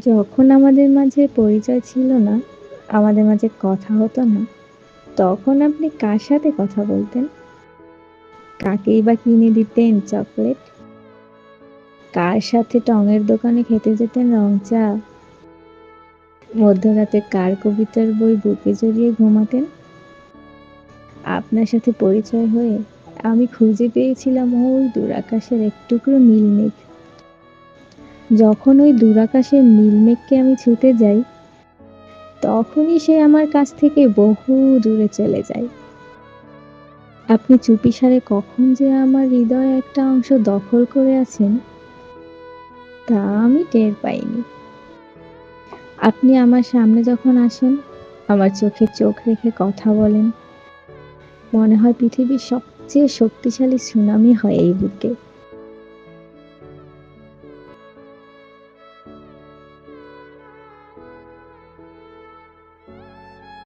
যখন আমাদের মাঝে পরিচয় ছিল না, আমাদের মাঝে কথা হতো না, তখন আপনি কার সাথে কথা বলতেন? কাকেই বা কিনে দিতেন চকলেট? কার সাথে টঙের দোকানে খেতে যেতেন রং চা? মধ্যরাতে কার কবিতার বই বুকে জড়িয়ে ঘুমাতেন? আপনার সাথে পরিচয় হয়ে আমি খুঁজে পেয়েছিলাম ওই দূর আকাশের এক টুকরো নীল মেঘ। যখন ওই দূর আকাশের নীল মেঘকে আমি ছুঁতে যাই, তখনই সে আমার কাছ থেকে বহু দূরে চলে যায়। আপনি চুপিসারে কখন যে আমার হৃদয়ে একটা অংশ দখল করে আছেন, তা আমি টের পাইনি। আপনি আমার সামনে যখন আসেন, আমার চোখে চোখ রেখে কথা বলেন, মনে হয় পৃথিবীর সবচেয়ে শক্তিশালী সুনামি হয় এই বুকে।